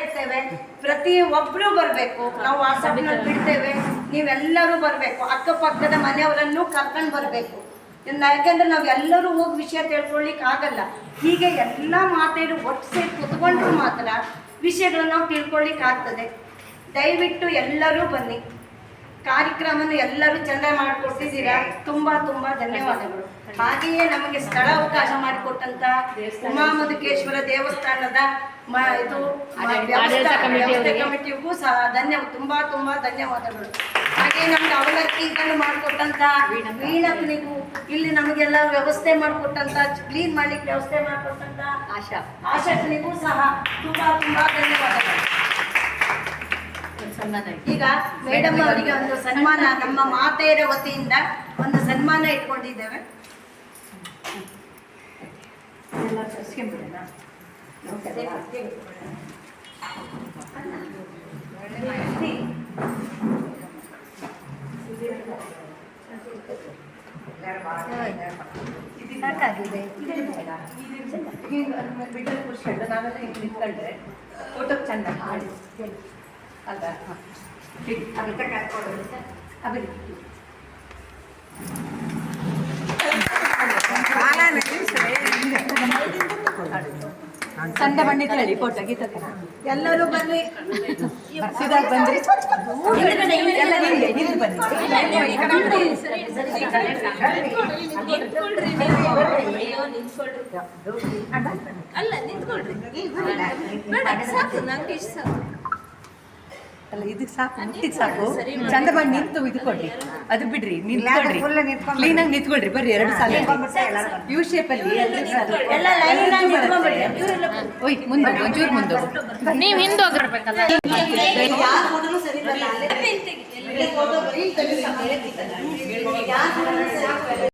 ಇಡ್ತೇವೆ, ಪ್ರತಿ ಒಬ್ರು ಬರಬೇಕು. ನಾವು ವಾಟ್ಸಪ್ನಲ್ಲಿ ಬಿಡ್ತೇವೆ, ನೀವೆಲ್ಲರೂ ಬರಬೇಕು. ಅಕ್ಕಪಕ್ಕದ ಮನೆಯವರನ್ನು ಕರ್ಕೊಂಡು ಬರಬೇಕು. ಯಾಕೆಂದ್ರೆ ನಾವು ಎಲ್ಲರೂ ಹೋಗಿ ವಿಷಯ ತಿಳ್ಕೊಳ್ಳಿಕ್ಕೆ ಆಗಲ್ಲ. ಹೀಗೆ ಎಲ್ಲ ಮಾತಾಡಿ ಒಟ್ಟು ಸೇರಿ ಕುತ್ಕೊಂಡ್ರು ಮಾತ್ರ ವಿಷಯಗಳನ್ನ ನಾವು ತಿಳ್ಕೊಳ್ಳಿಕ್ಕೆ ಆಗ್ತದೆ. ದಯವಿಟ್ಟು ಎಲ್ಲರೂ ಬನ್ನಿ. ಕಾರ್ಯಕ್ರಮವನ್ನು ಎಲ್ಲರೂ ಚೆಂದ ಮಾಡಿಕೊಟ್ಟಿದ್ದೀರಾ. ತುಂಬಾ ತುಂಬಾ ಧನ್ಯವಾದಗಳು. ಹಾಗೆಯೇ ನಮಗೆ ಸ್ಥಳ ಅವಕಾಶ ಮಾಡಿಕೊಟ್ಟಂತ ಉಮಾಮಧುಕೇಶ್ವರ ದೇವಸ್ಥಾನದ ವ್ಯವಸ್ಥೆ ಕಮಿಟಿಗೂ ಸಹ ತುಂಬಾ ತುಂಬಾ ಧನ್ಯವಾದಗಳು. ಹಾಗೆ ನಮ್ಗೆ ಅವಲಕ್ಕಿ ಇದನ್ನು ಮಾಡಿಕೊಟ್ಟಂತ ವೀಣಕ್ಕನಿಗೂ, ಇಲ್ಲಿ ನಮಗೆಲ್ಲ ವ್ಯವಸ್ಥೆ ಮಾಡಿಕೊಟ್ಟಂತ, ಕ್ಲೀನ್ ಮಾಡ್ಲಿಕ್ಕೆ ವ್ಯವಸ್ಥೆ ಮಾಡಿಕೊಟ್ಟಂತ ಆಶಾಕ್ಕನಿಗೂ ಸಹ ತುಂಬಾ ತುಂಬಾ ಧನ್ಯವಾದಗಳು. ಈಗ ಮೇಡಮ್ ಅವರಿಗೆ ಒಂದು ಸನ್ಮಾನ, ನಮ್ಮ ಮಾತೆಯರ ವತಿಯಿಂದ ಒಂದು ಸನ್ಮಾನ ಇಟ್ಕೊಂಡಿದ್ದೇವೆ. ಸಾಕಾಗಿದೆ ನಾವೆಲ್ಲ ನಿಂತ್ಕೊಂಡ್ರೆ ಫೋಟೋ ಚಂದ ಮಾಡಿ ಅಲ್ಲ ಚಂದ ಬಂದಿತ್ತು ಹೇಳಿ ಫೋಟೋ ಗೀತಕ್ಕೆ ಎಲ್ಲರೂ ಬನ್ನಿ. ಸಿದಾಗ ಬಂದ್ರಿ ಎಲ್ಲ ಹಿಂದೆ ಬನ್ನಿ. ಅಲ್ಲ ನಿಂತ್ಕೊಳ್ರಿ, ಸಾಕು ನಂಗೆ ಇಷ್ಟ ಸಾಕು. ಅಲ್ಲ ಇದಕ್ಕೆ ಸಾಕು, ಮುಟ್ಟಿದ್ ಸಾಕು. ಚಂದ ಮಾಡಿ ನಿಂತು ಇದು ಕೊಡ್ರಿ, ಅದು ಬಿಡ್ರಿ, ನಿಂತ್ಕೊಳ್ರಿ, ಕ್ಲೀನಾಗಿ ನಿಂತ್ಕೊಳ್ರಿ. ಬರ್ರಿ, 2 ಸಾಲ ಯು ಶೇಪ್ ಅಲ್ಲಿ ಓಯ್ ಮುಂದೆ ಒಂಚೂರು ಮುಂದೆ ನೀವು ಹಿಂದೆ ಹೋಗಿರ್ಬೇಕಲ್ಲ.